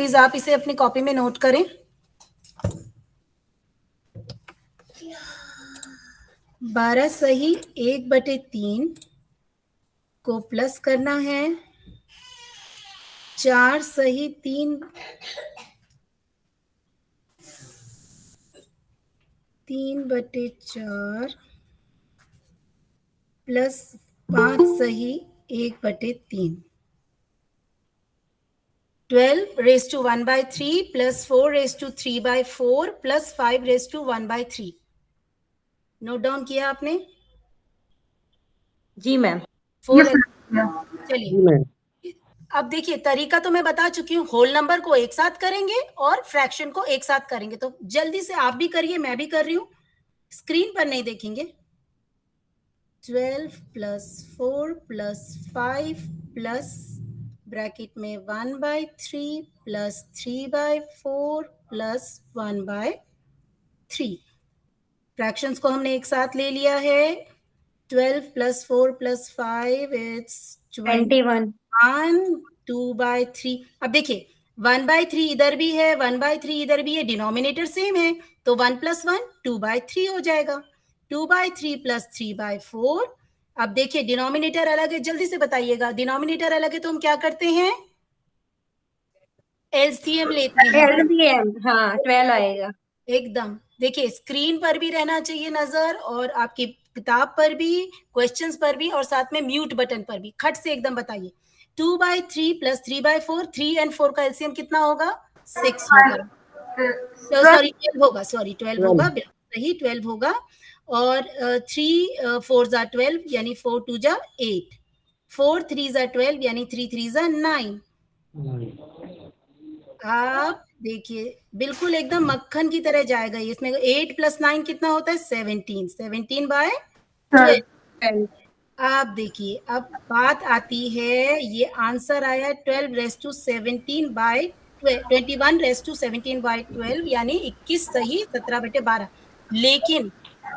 Please आप इसे अपनी कॉपी में नोट करें। 12 सही 1/3 को प्लस करना है, 4 सही 3/4 प्लस 5 सही 1/3, 12^1/3 प्लस 4^3/4 प्लस 5^1/3। नोट डाउन किया आपने? जी मैम। चलिए अब देखिए, तरीका तो मैं बता चुकी हूँ। होल नंबर को एक साथ करेंगे और फ्रैक्शन को एक साथ करेंगे। तो जल्दी से आप भी करिए, मैं भी कर रही हूँ, स्क्रीन पर नहीं देखेंगे। 12 प्लस 4 प्लस 5 प्लस ब्रैकेट में 1/3 प्लस 3/4 प्लस 1/3। फ्रैक्शंस को हमने एक साथ ले लिया है। 12 प्लस 4 प्लस 5 इट्स 21। 2/3। अब देखिए 1/3 इधर भी है, 1/3 इधर भी है, डिनोमिनेटर सेम है, तो 1 + 1 2/3 हो जाएगा। 2/3 प्लस 3/4। अब देखिए डिनोमिनेटर अलग है, जल्दी से बताइएगा। डिनोमिनेटर अलग है तो हम क्या करते हैं? एलसीएम लेते हैं। एलसीएम, हाँ 12 आएगा एकदम। देखिए स्क्रीन पर भी रहना चाहिए नजर, और आपकी किताब पर भी, क्वेश्चंस पर भी, और साथ में म्यूट बटन पर भी। खट से एकदम बताइए। 2/3 प्लस 3/4, 3 और 4 का एलसीएम कितना होगा? 6 होगा। सॉरी 12 होगा, सॉरी 12 होगा, सही 12 होगा। और 3 4 जा 12 यानी 4 2 जा 8, 4 3 जा 12 यानी 3 3 जा 9। आप देखिए बिल्कुल एकदम मक्खन की तरह जाएगा ये। इसमें 8 + 9 कितना होता है? 17, 17/12। आप देखिए अब बात आती है, ये आंसर आया 21/17/12 यानी 21 सही 17/12।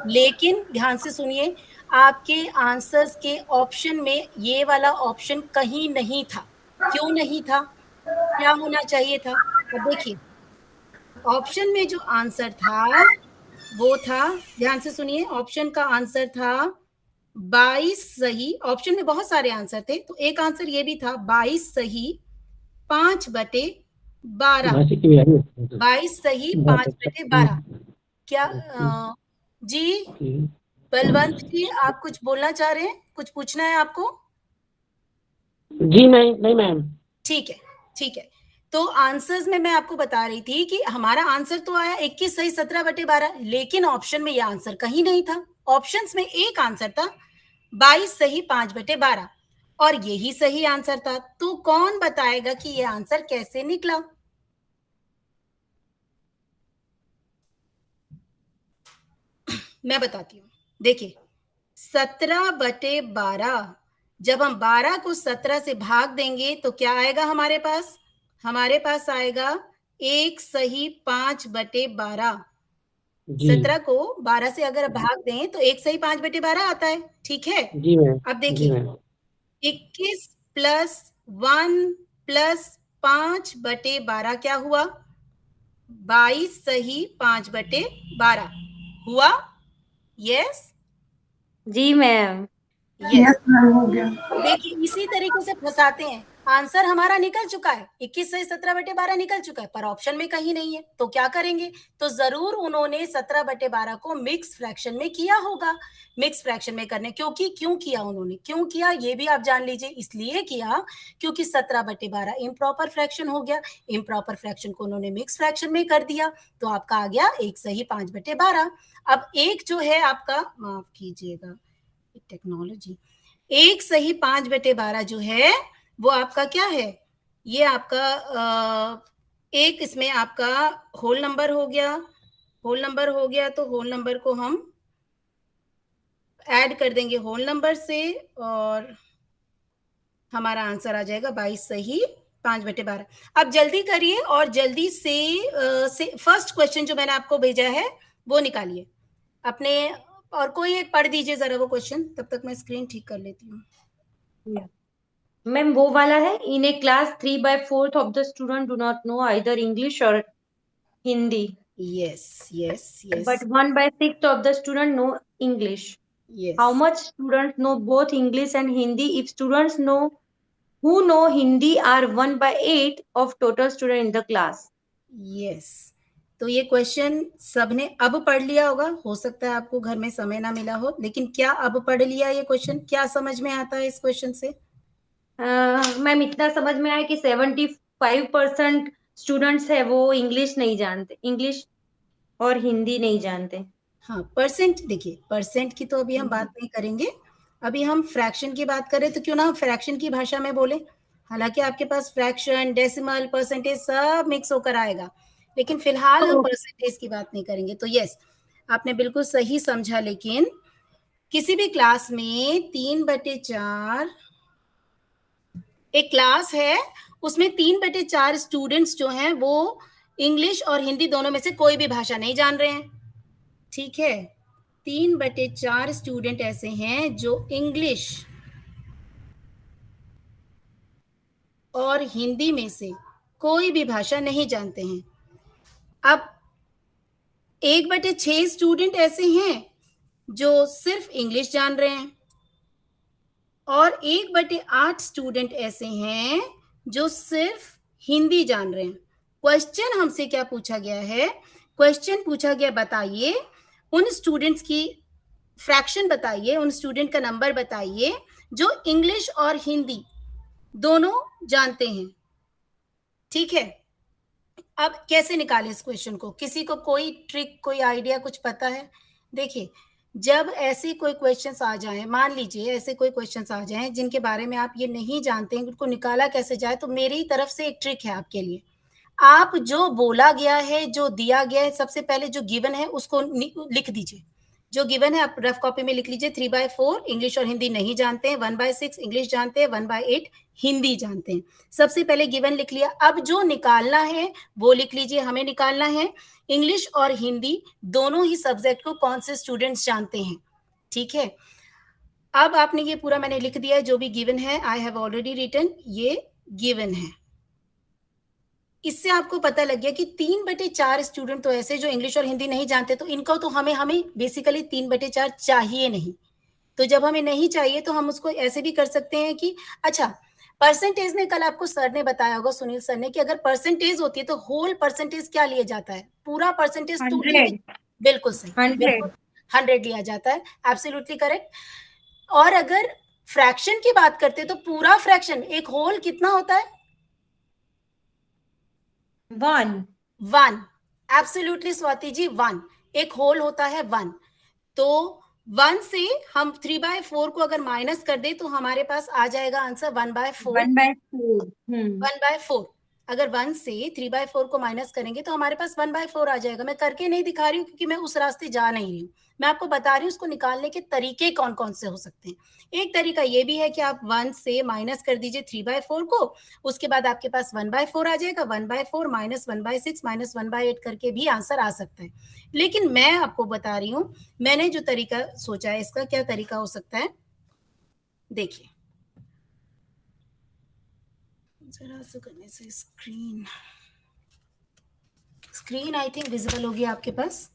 लेकिन ध्यान से सुनिए, आपके आंसर्स के ऑप्शन में ये वाला ऑप्शन कहीं नहीं था। क्यों नहीं था? क्या होना चाहिए था? अब देखिए ऑप्शन में जो आंसर था वो था, ध्यान से सुनिए, ऑप्शन का आंसर था 22 सही। ऑप्शन में बहुत सारे आंसर थे, तो एक आंसर ये भी था 22 सही 5/12। 22 सही 5/12। क्या जी बलवंत जी, आप कुछ बोलना चाह रहे हैं? कुछ पूछना है आपको? जी नहीं नहीं मैम। ठीक है, ठीक है। तो आंसर्स में मैं आपको बता रही थी कि हमारा आंसर तो आया 21 सही 17/12, लेकिन ऑप्शन में यह आंसर कहीं नहीं था। ऑप्शंस में एक आंसर था 22 सही 5/12, और यही सही आंसर था। तो कौन बताएगा कि यह आंसर कैसे निकला? मैं बताती हूँ। देखिए 17/12, जब हम 12 को 17 से भाग देंगे तो क्या आएगा हमारे पास? हमारे पास आएगा 1 सही 5/12। 17 को 12 से अगर भाग दें तो 1 सही 5/12 आता है। ठीक है, जी मैम। अब जी देखिए मैम। 21 प्लस 1 प्लस 5/12 क्या हुआ? 22 सही 5/12 हुआ। यस जी मैम। यस हो गया। देखिए इसी तरीके से फंसाते हैं। आंसर हमारा निकल चुका है, 21 सही 17/12 निकल चुका है, पर ऑप्शन में कहीं नहीं है। तो क्या करेंगे? तो जरूर उन्होंने 17/12 को मिक्स फ्रैक्शन में किया होगा। मिक्स फ्रैक्शन में करने क्यों किया उन्होंने, क्यों किया ये भी आप जान लीजिए। इसलिए किया क्योंकि 17/12 इम्प्रॉपर फ्रैक्शन हो गया। इम्प्रॉपर फ्रैक्शन को उन्होंने मिक्स फ्रैक्शन में कर दिया, तो आपका आ गया 1 सही 5/12। अब एक जो है आपका, माफ कीजिएगा टेक्नोलॉजी, 1 सही 5/12 जो है वो आपका क्या है? ये आपका एक इसमें आपका होल नंबर हो गया। होल नंबर हो गया तो होल नंबर को हम ऐड कर देंगे होल नंबर से, और हमारा आंसर आ जाएगा 22 सही 5/12। अब जल्दी करिए और जल्दी से फर्स्ट क्वेश्चन जो मैंने आपको भेजा है वो निकालिए अपने, और कोई एक पढ़ दीजिए जरा वो क्वेश्चन, तब तक मैं स्क्रीन ठीक कर लेती हूँ। मैम वो वाला है, in a class 3/4 of the student do not know either English और Hindi, yes yes yes but 1/6 of the student know English. How yes much students know both English and Hindi? If students know who know Hindi are 1/8 of total student in the class. Yes. तो ये question सबने अब पढ़ लिया होगा, हो सकता है आपको घर में समय ना मिला हो, लेकिन क्या अब पढ़ लिया ये क्वेश्चन? क्या समझ में आता है इस क्वेश्चन से? मैम इतना समझ में आया कि 75% स्टूडेंट्स है वो इंग्लिश नहीं जानते, इंग्लिश और हिंदी नहीं जानते। हाँ, परसेंट देखिए, परसेंट की तो अभी हम बात नहीं करेंगे। अभी हम फ्रैक्शन की बात करें तो क्यों ना हम फ्रैक्शन की भाषा में बोले। हालांकि आपके पास फ्रैक्शन, डेसिमल, परसेंटेज सब मिक्स होकर आएगा, लेकिन फिलहाल हम परसेंटेज की बात नहीं करेंगे। तो यस, आपने बिल्कुल सही समझा। लेकिन किसी भी क्लास में 3/4 एक क्लास है, उसमें 3/4 स्टूडेंट्स जो हैं वो इंग्लिश और हिंदी दोनों में से कोई भी भाषा नहीं जान रहे हैं। ठीक है, 3/4 स्टूडेंट ऐसे हैं जो इंग्लिश और हिंदी में से कोई भी भाषा नहीं जानते हैं। अब 1/6 स्टूडेंट ऐसे हैं जो सिर्फ इंग्लिश जान रहे हैं, और 1/8 स्टूडेंट ऐसे हैं जो सिर्फ हिंदी जान रहे हैं। क्वेश्चन हमसे क्या पूछा गया है? क्वेश्चन पूछा गया, बताइए उन स्टूडेंट्स की फ्रैक्शन, बताइए उन स्टूडेंट का नंबर बताइए जो इंग्लिश और हिंदी दोनों जानते हैं। ठीक है, अब कैसे निकालें इस क्वेश्चन को? किसी को कोई ट्रिक, कोई आइडिया कुछ पता है? देखिए, जब ऐसे कोई क्वेश्चंस आ जाएं, मान लीजिए ऐसे कोई क्वेश्चंस आ जाएं जिनके बारे में आप ये नहीं जानते हैं उनको निकाला कैसे जाए, तो मेरी तरफ से एक ट्रिक है आपके लिए। आप जो बोला गया है, जो दिया गया है, सबसे पहले जो गिवन है उसको लिख दीजिए। जो गिवन है आप रफ कॉपी में लिख लीजिए। 3/4 इंग्लिश और हिंदी नहीं जानते हैं, 1/6 इंग्लिश जानते हैं, 1/8 हिंदी जानते हैं। सबसे पहले गिवन लिख लिया। अब जो निकालना है वो लिख लीजिए। हमें निकालना है इंग्लिश और हिंदी दोनों ही सब्जेक्ट को कौन से स्टूडेंट्स जानते हैं। ठीक है, अब आपने ये पूरा मैंने लिख दिया है, जो भी गिवन है आई हैव ऑलरेडी रिटन, ये गिवन है। इससे आपको पता लग गया कि 3/4 स्टूडेंट तो ऐसे जो इंग्लिश और हिंदी नहीं जानते, तो इनको तो हमें बेसिकली 3/4 चाहिए नहीं। तो जब हमें नहीं चाहिए तो हम उसको ऐसे भी कर सकते हैं कि अच्छा, परसेंटेज में कल आपको सर ने बताया होगा, सुनील सर ने, कि अगर परसेंटेज होती है तो होल परसेंटेज क्या लिया जाता है? पूरा परसेंटेज 100। बिल्कुल सही, 100। 100 लिया जाता है, एब्सोल्युटली करेक्ट। और अगर फ्रैक्शन की बात करते हैं तो पूरा फ्रैक्शन, एक होल कितना होता है? 1। एब्सोल्युटली स्वाति जी, 1। एक होल होता है 1। तो 1 से हम 3/4 को अगर माइनस कर दे तो हमारे पास आ जाएगा आंसर 1/4। 1/4। 1/4, अगर 1 से 3/4 को माइनस करेंगे तो हमारे पास 1/4 आ जाएगा। मैं करके नहीं दिखा रही हूँ क्योंकि मैं उस रास्ते जा नहीं रही हूँ, मैं आपको बता रही हूँ उसको निकालने के तरीके कौन कौन से हो सकते हैं। एक तरीका ये भी है कि आप 1 से माइनस कर दीजिए 3/4 को, उसके बाद आपके पास 1/4 आ जाएगा। 1/4 माइनस 1/6 माइनस 1/8 करके भी आंसर आ सकता है। लेकिन मैं आपको बता रही हूँ, मैंने जो तरीका सोचा है, इसका क्या तरीका हो सकता है, देखिए जरा सा करने से स्क्रीन आई थिंक विजिबल होगी आपके पास।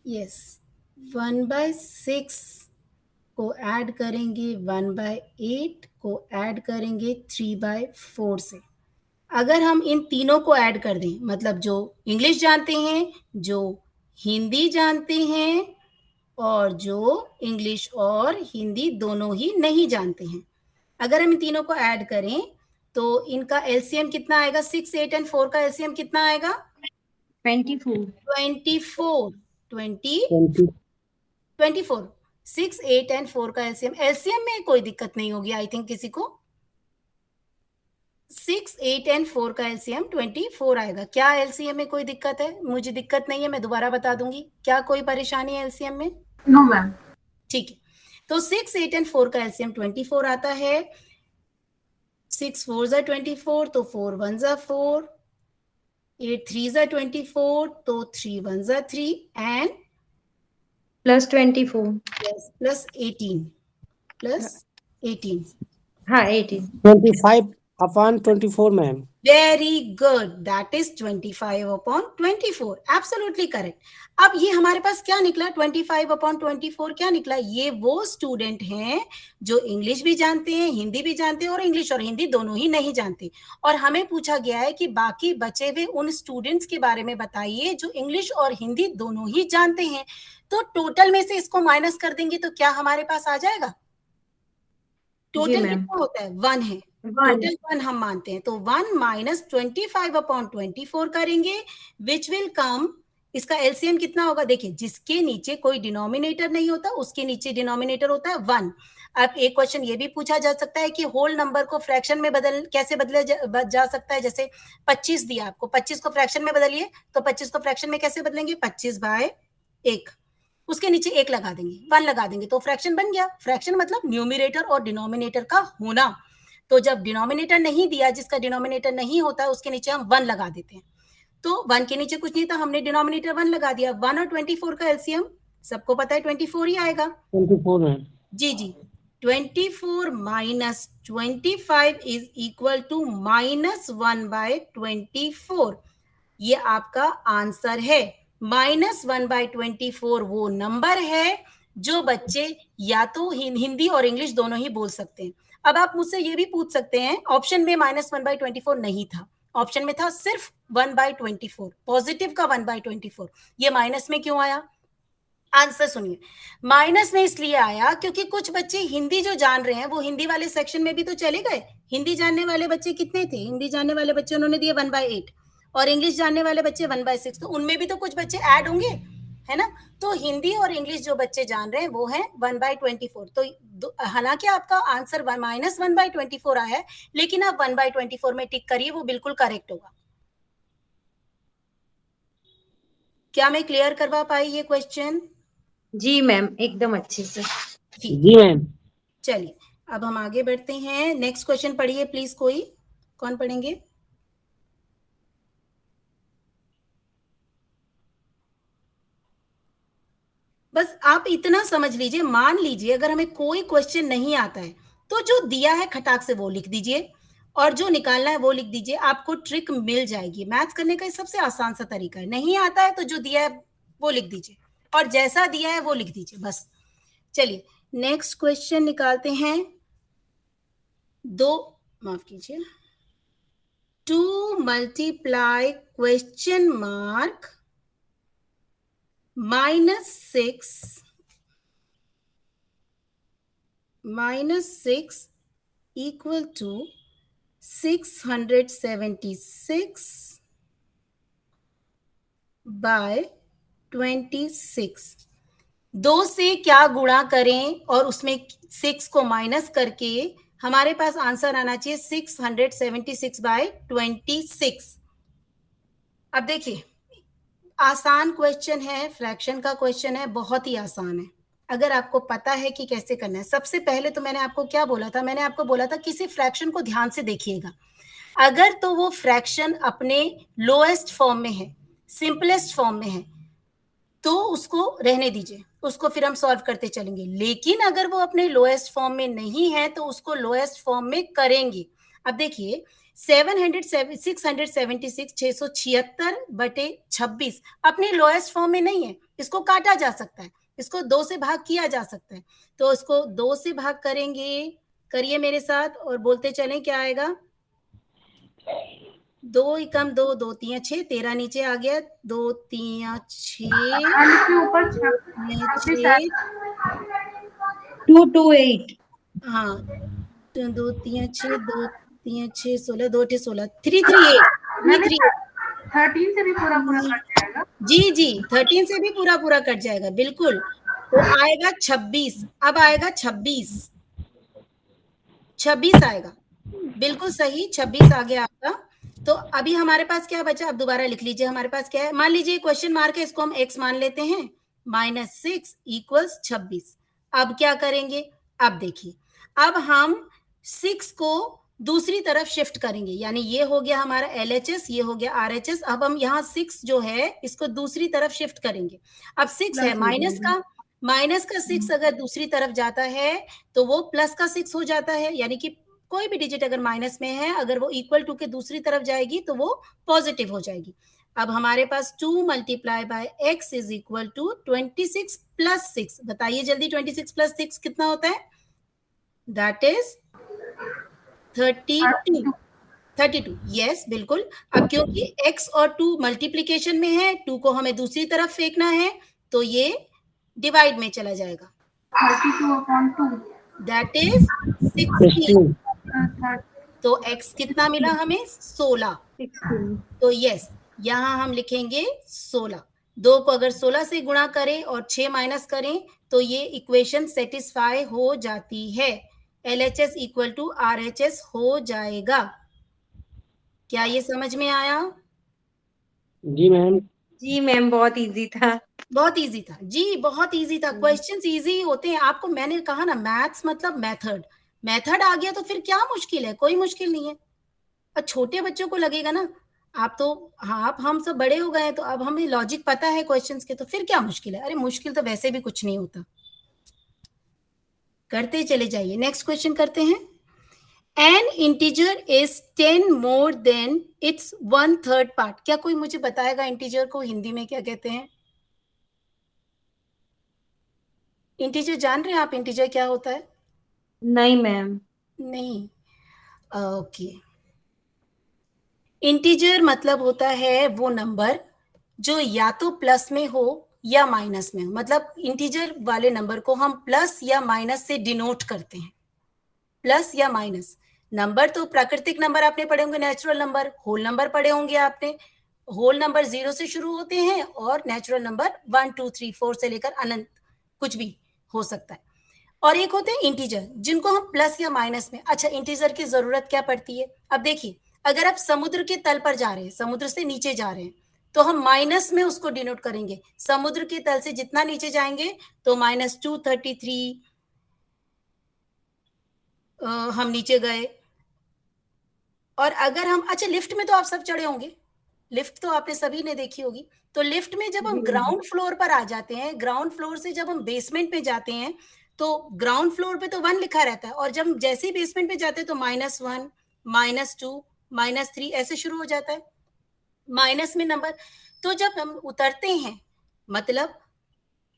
यस, 1/6 को ऐड करेंगे 1/8 को ऐड करेंगे 3/4 से। अगर हम इन तीनों को ऐड कर दें, मतलब जो इंग्लिश जानते हैं, जो हिंदी जानते हैं, और जो इंग्लिश और हिंदी दोनों ही नहीं जानते हैं, अगर हम इन तीनों को ऐड करें तो इनका एलसीएम कितना आएगा? 6, 8 एंड 4 का एलसीएम कितना आएगा? 24। 24। 24। 6, 8 एंड 4 का एलसीएम। एलसीएम में कोई दिक्कत नहीं होगी आई थिंक किसी को। 6, 8 एंड 4 का एलसीएम 24 आएगा। क्या एलसीएम में कोई दिक्कत है? मुझे दिक्कत नहीं है, मैं दोबारा बता दूंगी। क्या कोई परेशानी है एलसीएम में? No ma'am. ठीक है, तो 6, 8 एंड 4 का एलसीएम 24 आता है। 6 4s are 24, तो 4 1s are 4, 8 3s are 24, तो 3 1s are 3 and +24। yes, plus 18। Plus 18। हाँ 18। 25/24 ma'am. Very good, that is 25/24, absolutely correct. अब ये हमारे पास क्या निकला, 25/24 क्या निकला, ये वो स्टूडेंट हैं जो इंग्लिश भी जानते हैं, हिंदी भी जानते हैं, और इंग्लिश और हिंदी दोनों ही नहीं जानते। और हमें पूछा गया है कि बाकी बचे हुए उन स्टूडेंट्स के बारे में बताइए जो इंग्लिश और हिंदी दोनों ही जानते हैं। तो टोटल में से इसको माइनस कर देंगे तो क्या हमारे पास आ जाएगा, टोटल कितना होता है, 1 है, टोटल 1 हम मानते हैं, तो 1 माइनस 25/24 करेंगे, विच विल कम, इसका एलसीएम कितना होगा, देखिए जिसके नीचे कोई डिनोमिनेटर नहीं होता उसके नीचे डिनोमिनेटर होता है 1। अब एक क्वेश्चन ये भी पूछा जा सकता है कि होल नंबर को फ्रैक्शन में कैसे बदला जा सकता है, जैसे 25 दिया आपको, 25 को फ्रैक्शन में बदलिए, तो 25 को फ्रैक्शन में कैसे बदलेंगे, 25/1, उसके नीचे 1 लगा देंगे, 1 लगा देंगे, तो फ्रैक्शन बन गया। फ्रैक्शन मतलब न्यूमरेटर और डिनोमिनेटर का होना। तो जब डिनोमिनेटर नहीं दिया, जिसका डिनोमिनेटर नहीं होता उसके नीचे हम 1 लगा देते हैं। तो 1 के नीचे कुछ नहीं था, हमने डिनोमिनेटर 1 लगा दिया। 1 और 24 का एलसीएम सबको पता है 24 ही आएगा। 24 मैम। जी जी, 24 माइनस 25 इज इक्वल टू -1/24। ये आपका आंसर है। -1/24 वो नंबर है जो बच्चे या तो हिंदी और इंग्लिश दोनों ही बोल सकते हैं। अब आप मुझसे ये भी पूछ सकते हैं, ऑप्शन में -1/24 नहीं था, ऑप्शन में था सिर्फ 1/24, पॉजिटिव का 1/24, ये माइनस में क्यों आया, आंसर सुनिए। माइनस में इसलिए आया क्योंकि कुछ बच्चे हिंदी जो जान रहे हैं वो हिंदी वाले सेक्शन में भी तो चले गए। हिंदी जानने वाले बच्चे कितने थे, हिंदी जानने वाले बच्चे उन्होंने दिए 1/8, और इंग्लिश जानने वाले बच्चे 1/6, तो उनमें भी तो कुछ बच्चे ऐड होंगे, है ना। तो हिंदी और इंग्लिश जो बच्चे जान रहे हैं वो है 1/24। तो हालांकि आपका आंसर -1/24 आया है, लेकिन आप 1/24 में टिक करिए, वो बिल्कुल करेक्ट होगा। क्या मैं क्लियर करवा पाई ये क्वेश्चन? जी मैम, एकदम अच्छे से। जी मैम। चलिए अब हम आगे बढ़ते हैं, नेक्स्ट क्वेश्चन पढ़िए प्लीज, कोई कौन पढ़ेंगे? बस आप इतना समझ लीजिए, मान लीजिए अगर हमें कोई क्वेश्चन नहीं आता है तो जो दिया है खटाक से वो लिख दीजिए, और जो निकालना है वो लिख दीजिए, आपको ट्रिक मिल जाएगी। मैथ्स करने का सबसे आसान सा तरीका है, नहीं आता है तो जो दिया है वो लिख दीजिए, और जैसा दिया है वो लिख दीजिए बस। चलिए नेक्स्ट क्वेश्चन निकालते हैं। माफ कीजिए, 2 multiply question mark -6 equal to 676/26। 2 से क्या गुणा करें और उसमें 6 को माइनस करके हमारे पास आंसर आना चाहिए 676/26। अब देखिए आसान क्वेश्चन है, फ्रैक्शन का क्वेश्चन है, बहुत ही आसान है अगर आपको पता है कि कैसे करना है। सबसे पहले तो मैंने आपको क्या बोला था, मैंने आपको बोला था किसी फ्रैक्शन को ध्यान से देखिएगा, अगर तो वो फ्रैक्शन अपने लोएस्ट फॉर्म में है, सिंपलेस्ट फॉर्म में है, तो उसको रहने दीजिए, उसको फिर हम सॉल्व करते चलेंगे। लेकिन अगर वो अपने लोएस्ट फॉर्म में नहीं है तो उसको लोएस्ट फॉर्म में करेंगे। अब देखिए 676/26 अपने लोएस्ट फॉर्म में नहीं है, इसको काटा जा सकता है, इसको 2 से भाग किया जा सकता है, तो इसको 2 से भाग करेंगे, करिए मेरे साथ और बोलते चलें क्या आएगा, 2 कम 2, 2 3 6, 13 नीचे आ गया, 2 3 6 228। हाँ 2 3 6 2 3 6 16 2 16 338 13 से भी पूरा कट जाएगा। जी जी 13 से भी पूरा कट जाएगा बिल्कुल, तो आएगा 26। अब आएगा 26 आएगा, बिल्कुल सही 26 आ गया आपका। तो अभी हमारे पास क्या बचा, अब दोबारा लिख लीजिए, हमारे पास क्या है, मान लीजिए क्वेश्चन मार्क है, इसको हम x मान लेते हैं, -6 = 26। अब क्या करेंगे, अब देखिए अब हम 6 को दूसरी तरफ शिफ्ट करेंगे, यानी ये हो गया हमारा LHS, ये हो गया RHS। अब हम यहाँ 6 जो है इसको दूसरी तरफ शिफ्ट करेंगे। अब 6 है माइनस का, माइनस का 6 अगर दूसरी तरफ जाता है तो वो प्लस का 6 हो जाता है, यानी कि कोई भी डिजिट अगर माइनस में है, अगर वो इक्वल टू के दूसरी तरफ जाएगी तो वो पॉजिटिव हो जाएगी। अब हमारे पास 2 multiply by x is equal to 26 plus 6। बताइए जल्दी, 26 प्लस 6 कितना होता है? That is 32। 32, यस बिल्कुल। अब क्योंकि x और 2 मल्टीप्लीकेशन में है, 2 को हमें दूसरी तरफ फेंकना है, तो ये डिवाइड में चला जाएगा। 32/2 दैट इज 16। 16 तो x कितना मिला हमें? 16। 16 तो यस, यहाँ हम लिखेंगे 16। 2 को अगर 16 से गुणा करें और 6 माइनस करें तो ये इक्वेशन सेटिस्फाई हो जाती है। LHS इक्वल टू RHS हो जाएगा। क्या ये समझ में आया? जी मैम। जी मैम, बहुत इजी था। बहुत इजी था जी, बहुत इजी था। क्वेश्चंस इजी होते हैं। आपको मैंने कहा ना, मैथ्स मतलब मेथड। मेथड आ गया तो फिर क्या मुश्किल है? कोई मुश्किल नहीं है। और छोटे बच्चों को लगेगा ना, आप तो, हाँ, आप हम सब बड़े हो गए हैं तो अब हमें लॉजिक पता है क्वेश्चंस के, तो फिर क्या मुश्किल है? अरे मुश्किल तो वैसे भी कुछ नहीं होता। करते चले जाइए, नेक्स्ट क्वेश्चन करते हैं। N integer is 10 more than it's 1/3 part. क्या कोई मुझे बताएगा इंटीजर को हिंदी में क्या कहते हैं? इंटीजर जान रहे हैं आप? इंटीजर क्या होता है? नहीं मैम। नहीं, ओके। इंटीजर मतलब होता है वो नंबर जो या तो प्लस में हो या माइनस में हो। मतलब इंटीजर वाले नंबर को हम प्लस या माइनस से डिनोट करते हैं। प्लस या माइनस नंबर तो प्राकृतिक नंबर आपने पढ़े होंगे, नेचुरल नंबर, होल नंबर पढ़े होंगे आपने। होल नंबर 0 से शुरू होते हैं और नेचुरल नंबर 1 2 3 4 से लेकर अनंत कुछ भी हो सकता है। और एक होते हैं इंटीजर जिनको हम प्लस या माइनस में। अच्छा, इंटीजर की जरूरत क्या पड़ती है? अब देखिए, अगर आप समुद्र के तल पर जा रहे हैं, समुद्र से नीचे जा रहे हैं, तो हम माइनस में उसको डिनोट करेंगे। समुद्र के तल से जितना नीचे जाएंगे तो -233 हम नीचे गए। और अगर हम, अच्छा लिफ्ट में तो आप सब चढ़े होंगे, लिफ्ट तो आपने सभी ने देखी होगी। तो लिफ्ट में जब हम ग्राउंड फ्लोर पर आ जाते हैं, ग्राउंड फ्लोर से जब हम बेसमेंट में जाते हैं, तो ग्राउंड फ्लोर पे तो 1 लिखा रहता है, और जब हम जैसे ही बेसमेंट पे जाते हैं तो -1 -2 -3 ऐसे शुरू हो जाता है, माइनस में नंबर। तो जब हम उतरते हैं, मतलब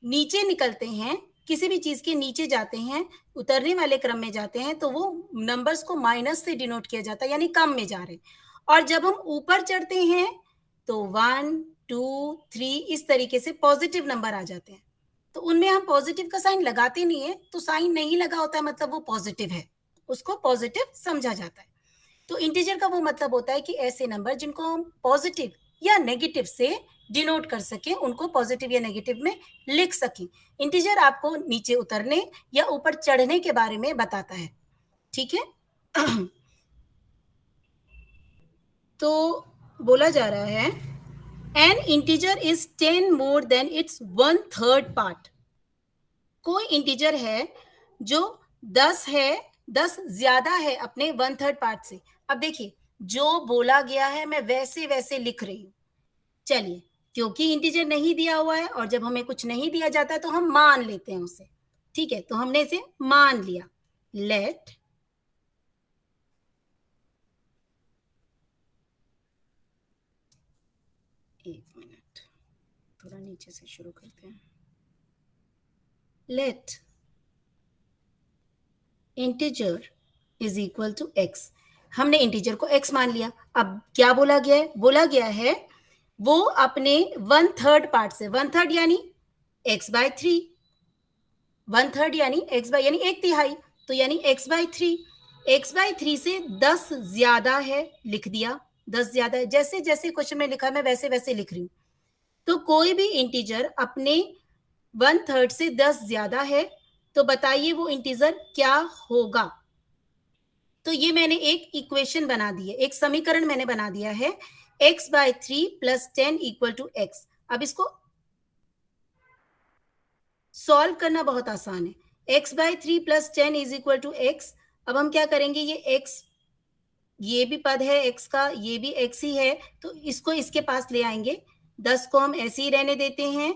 नीचे निकलते हैं, किसी भी चीज के नीचे जाते हैं, उतरने वाले क्रम में जाते हैं, तो वो नंबर्स को माइनस से डिनोट किया जाता है, यानी कम में जा रहे हैं। और जब हम ऊपर चढ़ते हैं तो 1 2 3 इस तरीके से पॉजिटिव नंबर आ जाते हैं। तो उनमें हम पॉजिटिव का साइन लगाते नहीं है, तो साइन नहीं लगा होता है मतलब वो पॉजिटिव है, उसको पॉजिटिव समझा जाता है। तो इंटीजर का वो मतलब होता है कि ऐसे नंबर जिनको हम पॉजिटिव या नेगेटिव से डिनोट कर सकें, उनको पॉजिटिव या नेगेटिव में लिख सकें। इंटीजर आपको नीचे उतरने या ऊपर चढ़ने के बारे में बताता है, ठीक है। तो बोला जा रहा है N integer is 10 more than it's 1/3 part. कोई इंटीजर है जो 10 है, 10 ज्यादा है अपने 1/3 पार्ट से। अब देखिए, जो बोला गया है मैं वैसे वैसे लिख रही हूं। चलिए, क्योंकि इंटीजर नहीं दिया हुआ है और जब हमें कुछ नहीं दिया जाता है तो हम मान लेते हैं उसे, ठीक है। तो हमने इसे मान लिया। लेट एक मिनट, थोड़ा नीचे से शुरू करते हैं। Let integer is equal to x। हमने इंटीजर को x मान लिया। अब क्या बोला गया है? बोला गया है वो अपने 1/3 पार्ट से, 1/3 यानी x/3, 1/3 यानी x यानी 1/3, तो यानी x/3, x/3 से 10 ज्यादा है, लिख दिया 10 ज्यादा है। जैसे जैसे क्वेश्चन में लिखा है मैं वैसे वैसे लिख रही हूं। तो कोई भी इंटीजर अपने 1/3 से 10 ज्यादा है, तो बताइए वो इंटीजर क्या होगा। तो ये मैंने एक इक्वेशन बना दी है, एक समीकरण मैंने बना दिया है, x/3 + 10 = x। अब इसको सॉल्व करना बहुत आसान है। x/3 + 10 = x। अब हम क्या करेंगे, ये x, ये भी पद है x का, ये भी x ही है, तो इसको इसके पास ले आएंगे। 10 को हम ऐसे ही रहने देते हैं,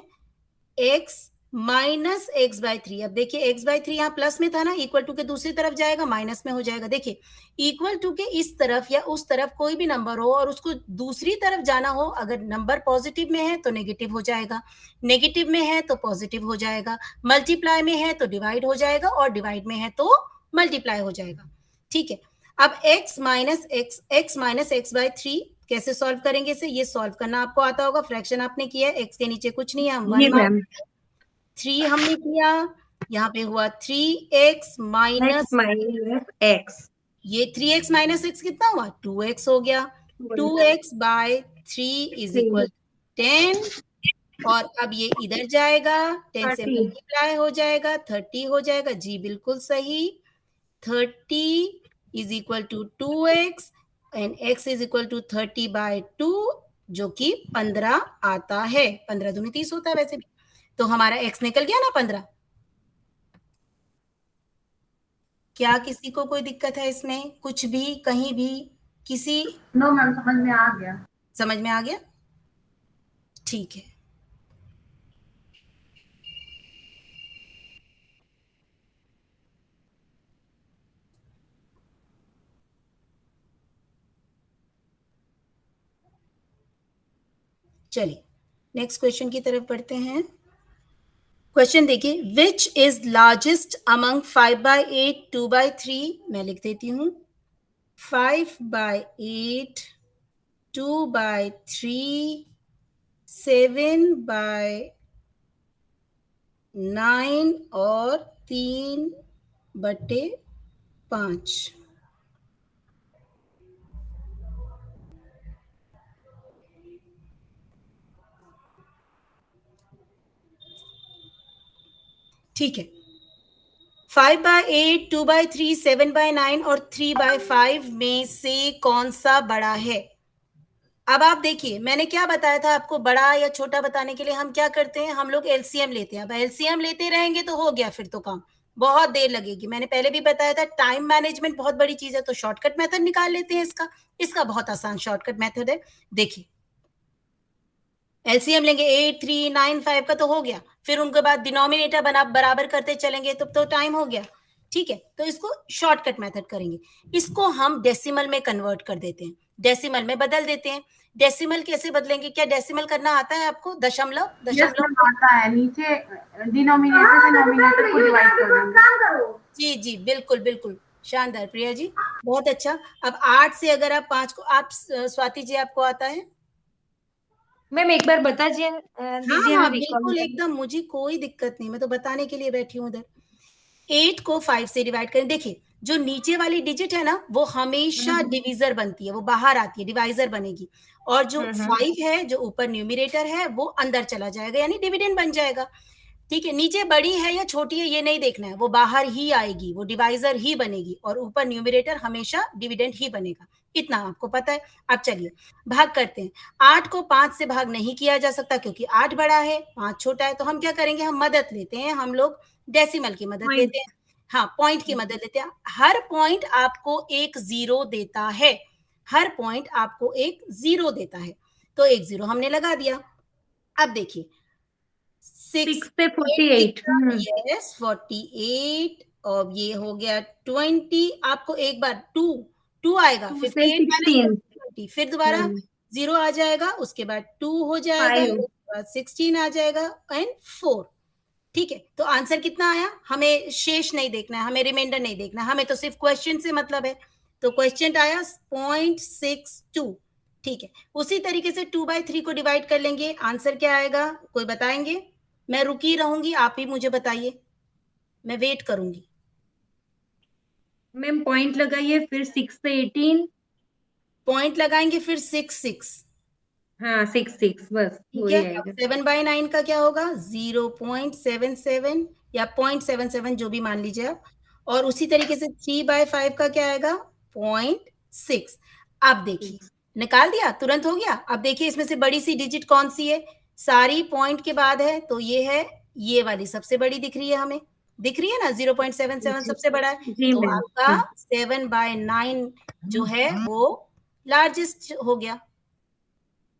x minus x by three. अब देखिए एक्स बाय थ्री यहाँ प्लस में था ना, इक्वल टू के दूसरी तरफ जाएगा, माइनस में हो जाएगा। देखिए इक्वल टू के इस तरफ या उस तरफ कोई भी नंबर हो और उसको दूसरी तरफ जाना हो, अगर नंबर पॉजिटिव में है तो नेगेटिव हो जाएगा, नेगेटिव में है तो पॉजिटिव हो जाएगा, मल्टीप्लाई में है तो डिवाइड हो जाएगा, और डिवाइड में है तो मल्टीप्लाई हो जाएगा। ठीक है, अब x minus x by three कैसे सॉल्व करेंगे इसे? ये सॉल्व करना आपको आता होगा, फ्रैक्शन आपने किया है, x के नीचे कुछ नहीं है, हम जी 1 मैम। 3 हमने किया, यहाँ पे हुआ 3x माइनस x, ये 3x माइनस एक्स कितना हुआ? 2x हो गया। 2x बाय 3 इज इक्वल 10, और अब ये इधर जाएगा, 10 से 30 मल्टीप्लाई हो जाएगा, 30 हो जाएगा। जी बिल्कुल सही, 30 is equal to 2x and x is equal to 30 by 2, जो कि 15 आता है। 15 दूनी 30 होता है वैसे भी, तो हमारा x निकल गया ना 15। क्या किसी को कोई दिक्कत है इसमें? कुछ भी, कहीं भी, किसी? नो मैम, समझ में आ गया। समझ में आ गया? ठीक है। चलिए नेक्स्ट क्वेश्चन की तरफ बढ़ते हैं। क्वेश्चन देखिए, which is largest among 5 by 8, 2 by 3? मैं लिख देती हूँ 5 बाय 8, 2 बाय 3, 7 बाय 9 और 3/5। ठीक है, 5 बाय 8, 2 बाय 3, 7 बाय 9 और 3 बाय 5 में से कौन सा बड़ा है? अब आप देखिए, मैंने क्या बताया था आपको, बड़ा या छोटा बताने के लिए हम क्या करते हैं, हम लोग एलसीएम लेते हैं। अब एलसीएम लेते रहेंगे तो हो गया, फिर तो काम बहुत देर लगेगी। मैंने पहले भी बताया था, टाइम मैनेजमेंट बहुत बड़ी चीज है, तो शॉर्टकट मेथड निकाल लेते हैं इसका बहुत आसान शॉर्टकट मेथड है। देखिए एलसीएम लेंगे 8, 3, 9, 5 का तो हो गया, फिर उनके बाद डिनोमिनेटर बराबर करते चलेंगे तो टाइम हो गया। ठीक है, तो इसको शॉर्टकट मेथड करेंगे, इसको हम डेसिमल में कन्वर्ट कर देते हैं, डेसिमल में बदल देते हैं। डेसिमल कैसे बदलेंगे? क्या डेसिमल करना आता है आपको? दशमलव यस मैम, आता है। नीचे डिनोमिनेटर से नोमिनेटर को डिवाइड कर देंगे। जी जी बिल्कुल बिल्कुल, शानदार प्रिया जी, बहुत अच्छा। अब 8 से अगर आप 5 को, आप स्वाति जी आपको आता है? मैम एक बार बता दीजिए, हाँ बिल्कुल एकदम, मुझे कोई दिक्कत नहीं, मैं तो बताने के लिए बैठी हूँ उधर। 8 को 5 से डिवाइड करें। देखिए जो नीचे वाली डिजिट है ना, वो हमेशा डिविजर बनती है, वो बाहर आती है, डिवाइजर बनेगी, और जो 5 है, जो ऊपर न्यूमिनेटर है, वो अंदर चला जाएगा, यानी डिविडेंड बन जाएगा। ठीक है, नीचे बड़ी है या छोटी है ये नहीं देखना है, वो बाहर ही आएगी, वो डिवाइजर ही बनेगी, और ऊपर न्यूमिनेटर हमेशा डिविडेंड ही बनेगा, इतना आपको पता है। अब चलिए भाग करते हैं। 8 को 5 से भाग नहीं किया जा सकता, क्योंकि 8 बड़ा है, 5 छोटा है, तो हम क्या करेंगे, हम मदद लेते हैं, हम लोग डेसिमल की मदद लेते हैं। हाँ, पॉइंट की मदद लेते हैं। हर पॉइंट आपको एक 0 देता है, हर पॉइंट आपको एक 0 देता है, तो एक 0 हमने लगा दिया। अब देखिए 6 से 48, यस 48, और ये हो गया 20। आपको एक बार 2 आएगा, 58 माइनस 20, फिर दोबारा 0 आ जाएगा, उसके बाद 2 हो जाएगा, उसके बाद 16 आ जाएगा एंड 4। ठीक है, तो आंसर कितना आया? हमें शेष नहीं देखना है, हमें रिमाइंडर नहीं देखना है, हमें तो सिर्फ क्वेश्चन से मतलब है। तो क्वेश्चन आया 0.62। ठीक है, उसी तरीके से 2/3 को डिवाइड कर लेंगे, आंसर क्या आएगा? कोई बताएंगे? मैं रुकी रहूंगी, आप ही मुझे बताइए, मैं वेट करूंगी। मैम पॉइंट लगाइए, फिर 6 से 18। पॉइंट लगाएंगे, फिर 6 हाँ 6 बस ठीक है। अब 7/9 का क्या होगा? 0.77 या 0.77 जो भी मान लीजिए आप, और उसी तरीके से 3/5 का क्या आएगा? 0.6। अब देखिए निकाल दिया, तुरंत हो गया। अब देखिए इसमें से बड़ी सी डिजिट कौन सी है? सारी पॉइंट के बाद है, तो ये है, ये वाली सबसे बड़ी दिख रही है, हमें दिख रही है ना, 0.77 सबसे बड़ा है, तो आपका 7/9 जो है वो लार्जेस्ट हो गया,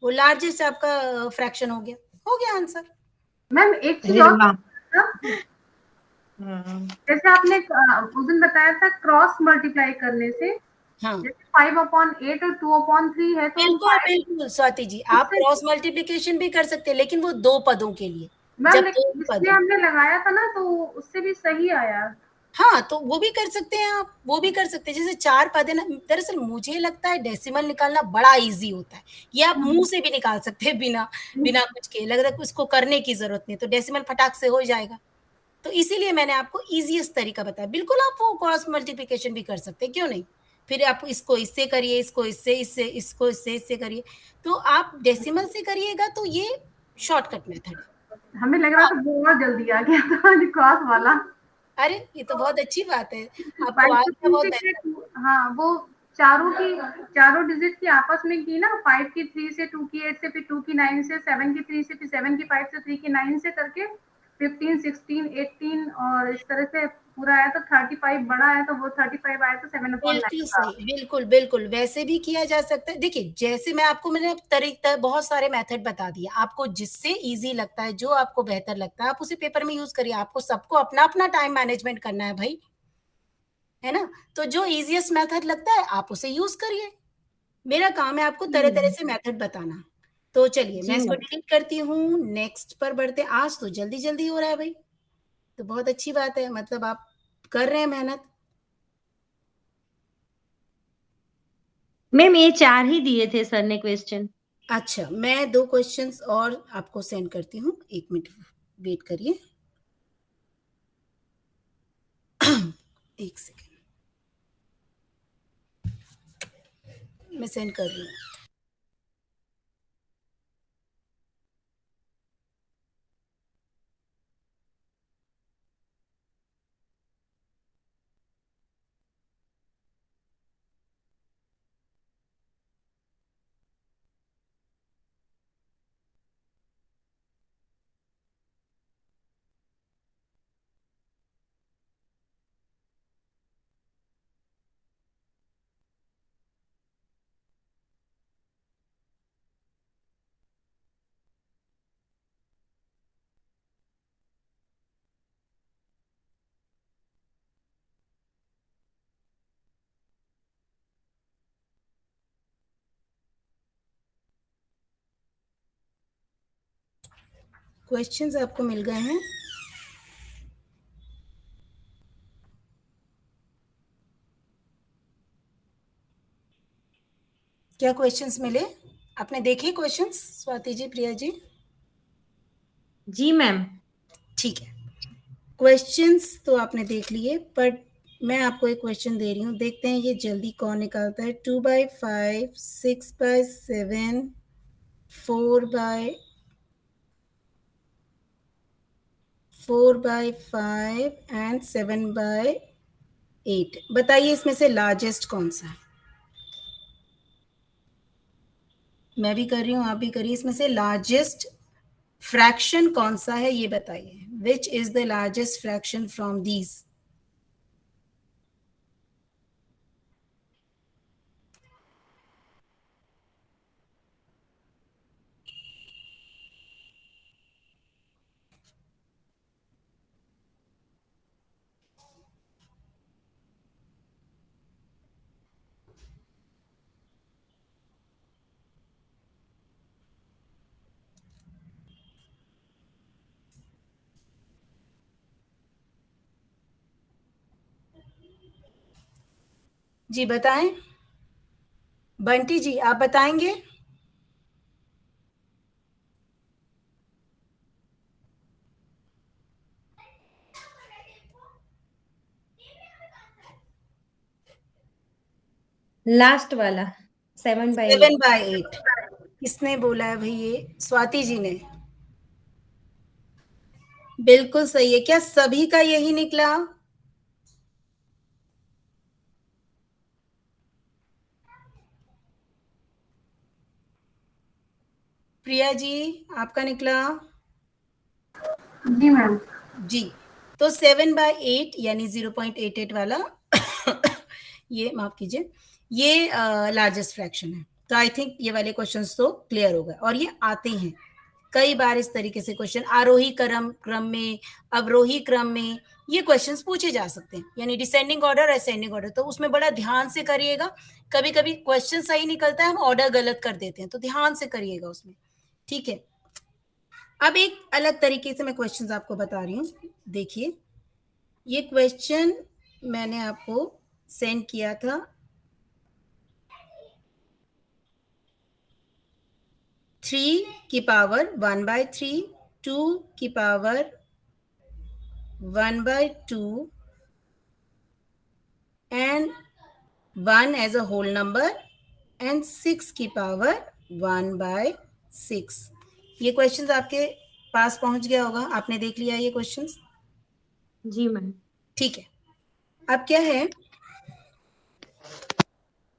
वो लार्जेस्ट आपका फ्रैक्शन हो गया आंसर। मैम एक चीज और जैसे आपने उस दिन बताया था क्रॉस मल्टीप्लाई करने से, हाँ जैसे 5/8 और 2/3 है तो हम बिल्कुल बिल्कुल स्वाति जी, आप उससे क्रॉस मल्टीप्लिकेशन भी कर सकते हैं, लेकिन वो 2 पदों के लिए। मैम जब 2 इसलिए पद, हमने लगाया था ना, तो उससे भी सही आया। हाँ तो वो भी कर सकते हैं आप, वो भी कर सकते हैं। जैसे 4 पद है ना, दरअसल मुझे लगता है डेसिमल निकालना बड़ा ईजी होता है। ये आप मुंह से भी निकाल सकते हैं बिना बिना कुछ किए, लगता है उसको करने की जरूरत नहीं, तो डेसिमल फटाक से हो जाएगा। तो इसीलिए मैंने आपको ईजीएस्ट तरीका बताया। बिल्कुल आप वो क्रॉस मल्टीप्लिकेशन भी कर सकते हैं, क्यों नहीं। फिर आप इसको इससे करिए, इसको इससे इसको इससे करिए। तो आप डेसिमल से करिएगा तो ये शॉर्टकट मेथड है। हमें लग रहा था बहुत जल्दी आ गया था क्रॉस वाला। अरे ये तो बहुत अच्छी बात है, आपको 5 आ को गया, 3 बहुत से किया बेहतर। 2, हाँ वो चारों डिजिट की आपस में की ना, 5 की 3 से, 2 की 8 से, फिर 2 की 9 से, 7 की 3 से, फिर 7 की 5 से, 3 की 9 से करके 15, 16, 18 और इस तरह से पूरा आया तो 35 बड़ा है, तो वो 35 आया तो 7/9 बिल्कुल का। सही, बिल्कुल बिल्कुल वैसे भी किया जा सकता है। देखिए जैसे मैंने तरीका बहुत सारे मेथड बता दिए आपको, जिससे इजी लगता है, जो आपको बेहतर लगता है आप उसे पेपर में यूज करिए। आपको सबको अपना अपना टाइम मैनेजमेंट करना है भाई, है ना। तो जो इजीएस्ट मेथड लगता है आप उसे यूज करिए। मेरा काम है आपको तरह तरह से मेथड बताना। तो चलिए मैं जी इसको मैम। डिलीट करती हूँ, नेक्स्ट पर बढ़ते हैं। आज तो जल्दी जल्दी हो रहा है भाई, तो बहुत अच्छी बात है, मतलब आप कर रहे हैं मेहनत। मैम ये 4 ही दिए थे सर ने क्वेश्चन। अच्छा, मैं 2 क्वेश्चंस और आपको सेंड करती हूँ, 1 मिनट वेट करिए। 1 सेकंड, मैं सेंड कर रही हूँ। क्वेश्चंस आपको मिल गए हैं। क्या क्वेश्चंस मिले? आपने देखे क्वेश्चंस स्वाति जी, प्रिया जी? जी मैम। ठीक है, क्वेश्चंस तो आपने देख लिए, बट मैं आपको एक क्वेश्चन दे रही हूँ, देखते हैं ये जल्दी कौन निकालता है। 2/5, 6/7, 4/5 एंड 7/8। बताइए इसमें से लार्जेस्ट कौन सा है? मैं भी कर रही हूँ, आप भी करिए। इसमें से लार्जेस्ट फ्रैक्शन कौन सा है ये बताइए। Which is the largest fraction from these? जी बताएं, बंटी जी आप बताएंगे। लास्ट वाला 7/8। 7/8 किसने बोला है भाई? ये स्वाति जी ने। बिल्कुल सही है। क्या सभी का यही निकला? प्रिया जी आपका निकला? जी मैम। जी, तो 7/8 यानी 0.88 वाला ये माफ कीजिए, ये लार्जेस्ट फ्रैक्शन है। तो आई थिंक ये वाले क्वेश्चंस तो क्लियर हो गए, और ये आते हैं कई बार इस तरीके से क्वेश्चन आरोही क्रम में, अवरोही क्रम में ये क्वेश्चंस पूछे जा सकते हैं, यानी डिसेंडिंग ऑर्डर, असेंडिंग ऑर्डर। तो उसमें बड़ा ध्यान से करिएगा, कभी कभी क्वेश्चन सही निकलता है, हम ऑर्डर गलत कर देते हैं, तो ध्यान से करिएगा उसमें, ठीक है। अब एक अलग तरीके से मैं क्वेश्चंस आपको बता रही हूँ, देखिए ये क्वेश्चन मैंने आपको सेंड किया था 3 की पावर 1/3, 2 की power 1/2 and 1 as a whole number and 6 की पावर 1/6। ये क्वेश्चंस आपके पास पहुंच गया होगा, आपने देख लिया ये क्वेश्चंस? जी मैम। ठीक है, अब क्या है,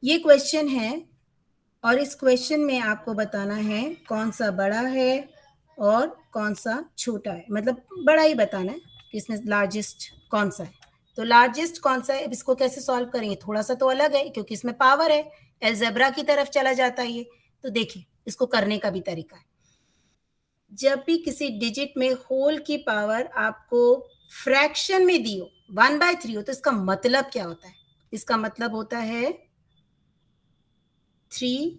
ये क्वेश्चन है और इस क्वेश्चन में आपको बताना है कौन सा बड़ा है और कौन सा छोटा है, मतलब बड़ा ही बताना है कि इसमें लार्जेस्ट कौन सा है। तो लार्जेस्ट कौन सा है, अब इसको कैसे सॉल्व करेंगे, थोड़ा सा तो अलग है क्योंकि इसमें पावर है, अलजेब्रा की तरफ चला जाता है ये। तो देखिए इसको करने का भी तरीका है, जब भी किसी डिजिट में होल की पावर आपको फ्रैक्शन में दी हो 1/3 हो, तो इसका मतलब क्या होता है, इसका मतलब होता है 3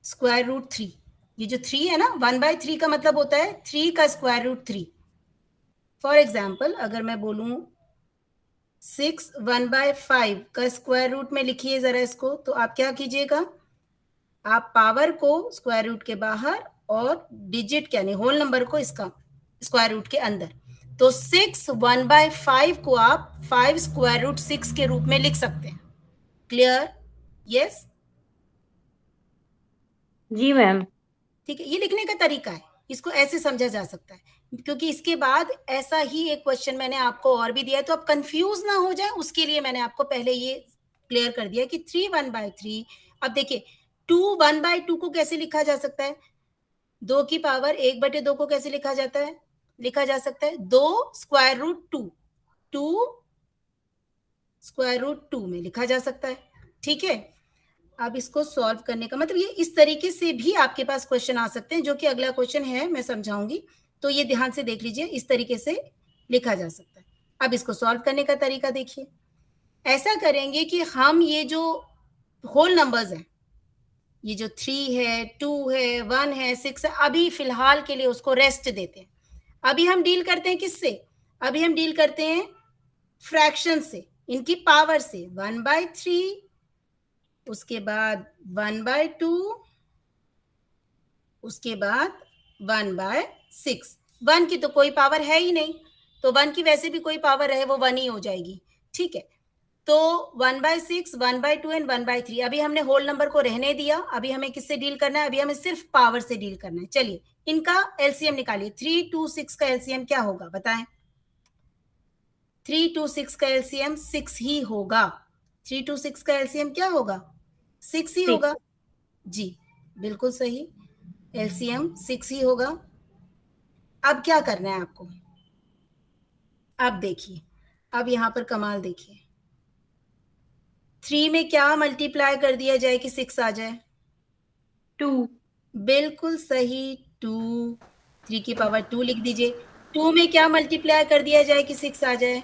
स्क्वायर रूट 3। ये जो 3 है ना, 1/3 का मतलब होता है 3 का स्क्वायर रूट 3। फॉर एग्जाम्पल अगर मैं बोलूं 6 1/5 का स्क्वायर रूट में लिखिए जरा इसको, तो आप क्या कीजिएगा, आप पावर को स्क्वायर रूट के बाहर और डिजिट यानी होल नंबर को इसका स्क्वायर रूट के अंदर। तो 6 1/5 को आप 5 स्क्वायर रूट 6 के रूप में लिख सकते हैं। क्लियर? यस जी मैम। ठीक है, ये लिखने का तरीका है, इसको ऐसे समझा जा सकता है, क्योंकि इसके बाद ऐसा ही एक क्वेश्चन मैंने आपको और भी दिया है, तो आप कंफ्यूज ना हो जाए उसके लिए मैंने आपको पहले ये क्लियर कर दिया कि 3 1/3। अब देखिए 2 1/2 को कैसे लिखा जा सकता है, 2 की पावर 1/2 को कैसे लिखा जाता है, लिखा जा सकता है 2 स्क्वायर रूट 2, 2 स्क्वायर रूट 2 में लिखा जा सकता है, ठीक है। अब इसको सॉल्व करने का मतलब ये इस तरीके से भी आपके पास क्वेश्चन आ सकते हैं, जो कि अगला क्वेश्चन है मैं समझाऊंगी, तो ये ध्यान से देख लीजिए, इस तरीके से लिखा जा सकता है। अब इसको सॉल्व करने का तरीका देखिए, ऐसा करेंगे कि हम ये जो होल नंबर्स हैं, ये जो 3 है, 2 है, 1 है, 6 है, अभी फिलहाल के लिए उसको रेस्ट देते हैं। अभी हम डील करते हैं किससे, अभी हम डील करते हैं फ्रैक्शन से, इनकी पावर से, 1/3, उसके बाद 1/2, उसके बाद 1/6। 1 की तो कोई पावर है ही नहीं, तो 1 की वैसे भी कोई पावर रहे वो 1 ही हो जाएगी, ठीक है। तो 1/6, 1/2 एंड 1/3। अभी हमने होल नंबर को रहने दिया, अभी हमें किससे डील करना है, अभी हमें सिर्फ पावर से डील करना है। चलिए इनका एलसीएम निकालिए, 3 2 6 का एलसीएम क्या होगा बताएं। 3 2 6 का एलसीएम 6 ही होगा, 3 2 6 का एलसीएम क्या होगा, 6 ही होगा जी, बिल्कुल सही, एलसीएम 6 ही होगा। अब क्या करना है आपको, अब देखिए, अब यहां पर कमाल देखिए, 3 में क्या मल्टीप्लाई कर दिया जाए कि 6 आ जाए, 2। बिल्कुल सही, 2, 3 की पावर 2 लिख दीजिए। 2 में क्या मल्टीप्लाई कर दिया जाए कि 6 आ जाए,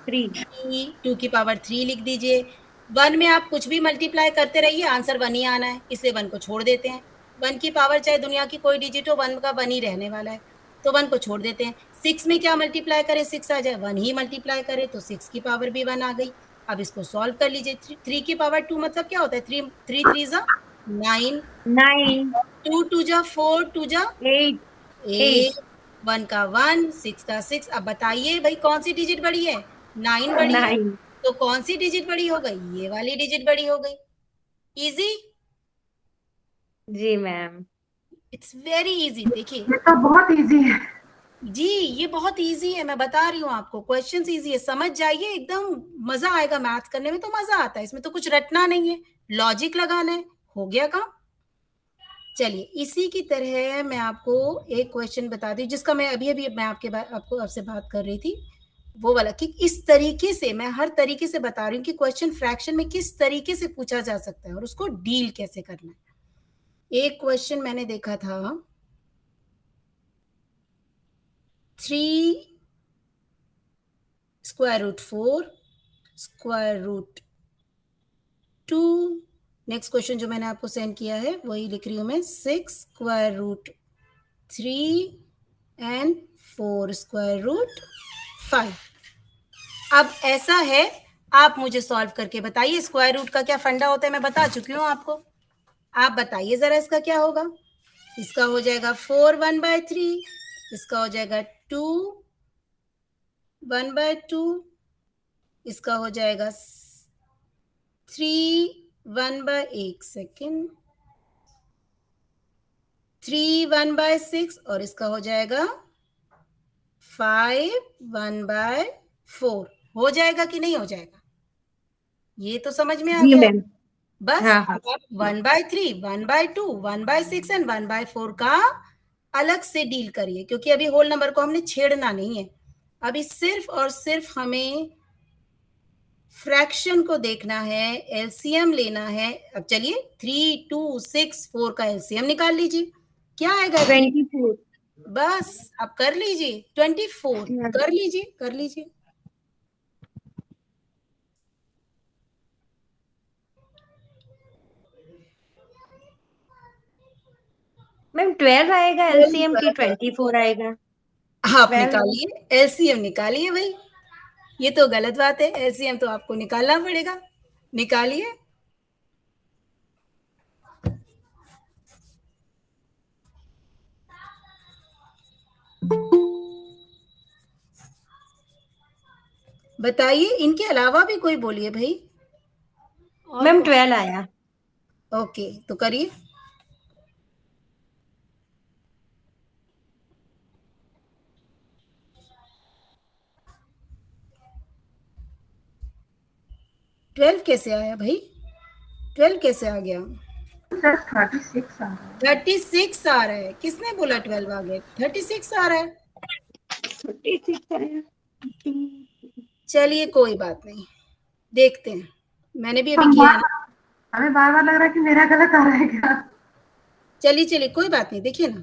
3। 2 की पावर 3 लिख दीजिए। 1 में आप कुछ भी मल्टीप्लाई करते रहिए, आंसर 1 ही आना है, इसलिए 1 को छोड़ देते हैं। 1 की पावर चाहे दुनिया की कोई डिजिट हो, 1 का 1 ही रहने वाला है, तो 1 को छोड़ देते हैं। 6 में क्या मल्टीप्लाई करें 6 आ जाए, 1 ही मल्टीप्लाई करें तो 6 की पावर भी 1 आ गई। अब इसको सॉल्व कर लीजिए, 3 की पावर 2 मतलब क्या होता है, 3 3 जा 9, 2 2 जा 4, 2 जा 8। 8, 1 का 1, 6 का 6। अब बताइए भाई कौन सी डिजिट बड़ी है, 9 बड़ी है, तो कौन सी डिजिट बड़ी हो गई, ये वाली डिजिट बड़ी हो गई। इजी? जी मैम। It's very easy. देखिए ये तो बहुत इजी है जी, ये बहुत इजी है, मैं बता रही हूँ आपको, क्वेश्चंस इजी है, समझ जाइए, एकदम मजा आएगा मैथ्स करने में, तो मजा आता है, इसमें तो कुछ रटना नहीं है, लॉजिक लगाना है, हो गया काम। चलिए इसी की तरह मैं आपको एक क्वेश्चन बता दी, जिसका मैं अभी मैं आपसे बात कर रही थी, वो वाला कि इस तरीके से मैं हर तरीके से बता रही हूँ कि क्वेश्चन फ्रैक्शन में किस तरीके से पूछा जा सकता है और उसको डील कैसे करना है। एक क्वेश्चन मैंने देखा था 3 square root 4 square root 2। Next question जो मैंने आपको सेंड किया है वही लिख रही हूं मैं, 6 square root 3 and 4 square root 5। अब ऐसा है, आप मुझे सॉल्व करके बताइए स्क्वायर रूट का क्या फंडा होता है, मैं बता चुकी हूँ आपको। आप बताइए जरा इसका क्या होगा। इसका हो जाएगा 4 1/3, इसका हो जाएगा 2 1/2, इसका हो जाएगा 3 1/1 सेकेंड, 3 1/6 और इसका हो जाएगा 5 1/4। हो जाएगा कि नहीं हो जाएगा, ये तो समझ में आ जी गया। मैम। बस हाँ हाँ। अब आप 1/3 1/2 1/6 एंड 1/4 का अलग से डील करिए, क्योंकि अभी होल नंबर को हमने छेड़ना नहीं है। अभी सिर्फ और सिर्फ हमें फ्रैक्शन को देखना है, एलसीएम लेना है। अब चलिए 3 2 6 4 का एलसीएम निकाल लीजिए, क्या आएगा 24। बस अब कर लीजिए 24, कर लीजिए कर लीजिए। मैम 12 आएगा एलसीएम की 24 आएगा? आप 12 निकालिए, एलसीएम निकालिए भाई, ये तो गलत बात है, एलसीएम तो आपको निकालना पड़ेगा, निकालिए। बताइए, इनके अलावा भी कोई बोलिए भाई। और मैम 12 आया। ओके, तो करिए। ट्वेल्व कैसे आया भाई, 12 कैसे आ गया? सर 36 आ रहा है। 36 आ रहा है, किसने बोला 12 आ गया? 36 आ रहा है। 36 आया। चलिए कोई बात नहीं, देखते हैं, मैंने भी अभी हम किया है ना। हमें बार बार लग रहा है कि मेरा गलत आ रहा है क्या। चलिए चलिए कोई बात नहीं, देखिए ना,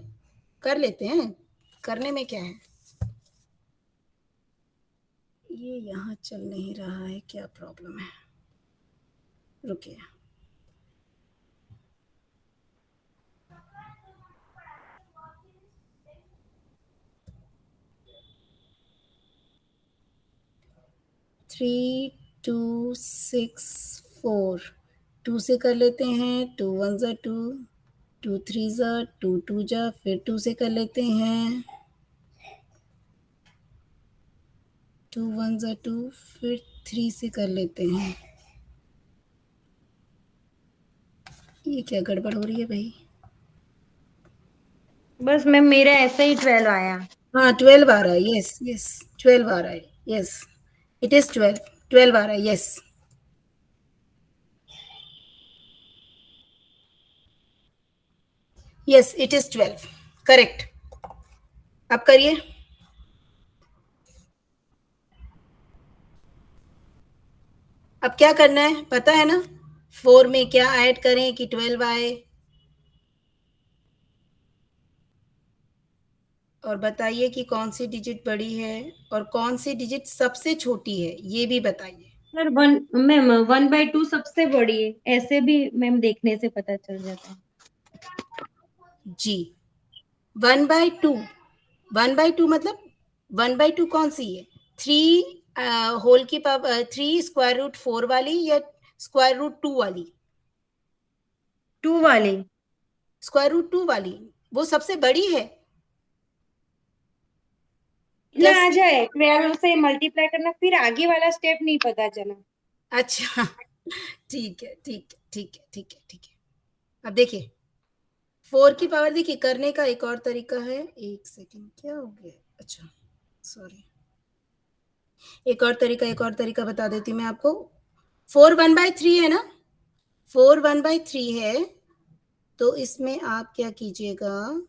कर लेते हैं, करने में क्या है। ये यहाँ चल नहीं रहा है, क्या प्रॉब्लम है, रुकिए। थ्री 2 6 4, 2 से कर लेते हैं, 2 1 ज़ा 2, 2 3 ज़ा 2 2 जा, फिर 2 से कर लेते हैं, 2 1 ज़ा 2, फिर 3 से कर लेते हैं। ये क्या गड़बड़ हो रही है भाई? बस मैम मेरा ऐसा ही 12 आया। हाँ 12 आ रहा है, यस यस 12 आ रहा है, यस इट इज 12, 12 आ रहा है, yes. Yes it is 12, correct. अब करिए। अब क्या करना है पता है ना, 4 में क्या ऐड करें कि 12 आए, और बताइए कि कौन सी डिजिट बड़ी है और कौन सी डिजिट सबसे छोटी है, ये भी बताइए। सर 1/2 सबसे बड़ी है, ऐसे भी मैम देखने से पता चल जाता है। जी 1/2, 1/2 मतलब 1/2 कौन सी है? 3 होल की पावर 3 स्क्वायर रूट 4 वाली या स्क्वायर रूट 2 वाली? 2 वाली। स्क्वायर रूट 2 वाली, वो सबसे बड़ी है। ना आ कैसे? जाए 12 से मल्टीप्लाई करना, फिर आगे वाला स्टेप नहीं पता चला। अच्छा ठीक है ठीक है ठीक है ठीक है ठीक है। अब देखिए 4 की पावर, देखिए करने का एक और तरीका है, एक सेकेंड क्या हो गया, अच्छा सॉरी, एक और तरीका बता देती हूँ मैं आपको। 4 1/3 है ना, 4 1/3 है, तो इसमें आप क्या कीजिएगा,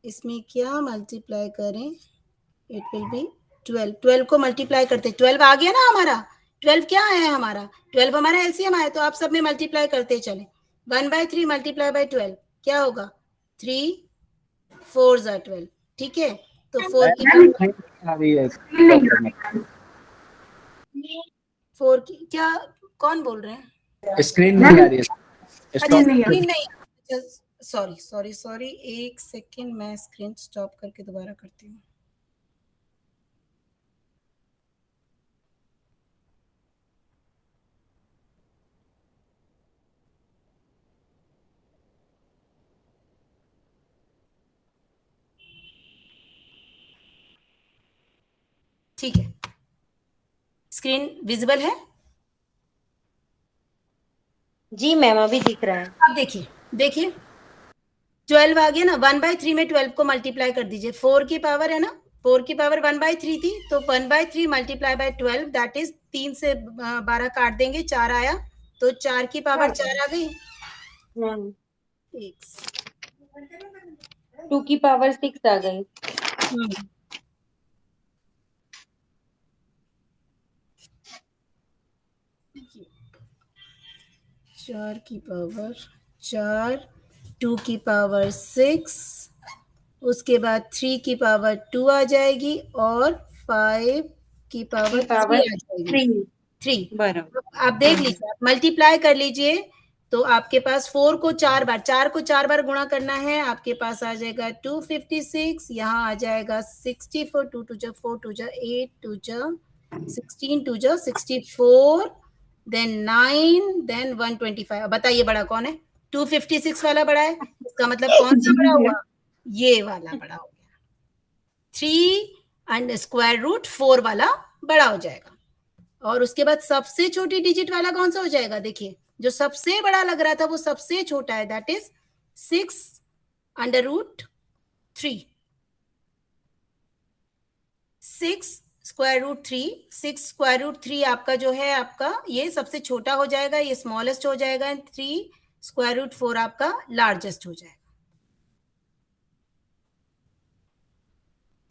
इसमें क्या मल्टीप्लाई करें, इट विल बी 12, 12 को मल्टीप्लाई करते, 12 आ गया ना हमारा, 12 क्या है हमारा, 12 हमारा एलसीएम आया, तो आप सब में मल्टीप्लाई करते चले, 1/3 मल्टीप्लाई बाय 12, क्या होगा 3 4 ज़ा 12, ठीक है। तो 4 की आ रही है स्क्रीन नहीं आ रही। 4 की क्या, कौन बोल रहे हैं? स्क्रीन नहीं आ रही है। अच्छा स्टॉप नहीं स्क्रीन नहीं, सॉरी सॉरी सॉरी, एक सेकेंड, मैं स्क्रीन स्टॉप करके दोबारा करती हूँ। ठीक है, स्क्रीन विजिबल है? जी मैम, अभी दिख रहा है। अब देखिए देखिए 12 आ गया ना, 1/3 में 12 को मल्टीप्लाई कर दीजिए, 4 की पावर है ना, 4 की पावर 1/3 थी, तो 1/3 मल्टीप्लाई बाय 12 दैट इज 3 से 12 काट देंगे, 4 आया, तो 4 की पावर 4 आ गई। मैम एक 2 की पावर 6 आ गई। हम्म, चार की पावर 4, 2 की पावर 6, उसके बाद 3 की पावर 2 आ जाएगी, और 5 की पावर 3 आ जाएगी, 3। बराबर। आप देख लीजिए, आप मल्टीप्लाई कर लीजिए, तो आपके पास 4 को 4 बार गुणा करना है, आपके पास आ जाएगा 256, यहाँ आ जाएगा 64, 2 2 जा 4, 2 जा 8, 2 जा 16, 2 जा 64, देन 9, देन 125। अब बताइए बड़ा कौन है? 256 वाला बड़ा है, इसका मतलब कौन सा बड़ा हुआ? ये वाला बड़ा हो गया। 3 एंड स्क्वायर रूट 4 वाला बड़ा हो जाएगा, और उसके बाद सबसे छोटी डिजिट वाला कौन सा हो जाएगा? देखिए, जो सबसे बड़ा लग रहा था वो सबसे छोटा है, दैट इज 6√3, 6√3 आपका जो है, आपका ये सबसे छोटा हो जाएगा, ये स्मॉलेस्ट हो जाएगा, 3√4 आपका लार्जेस्ट हो जाएगा।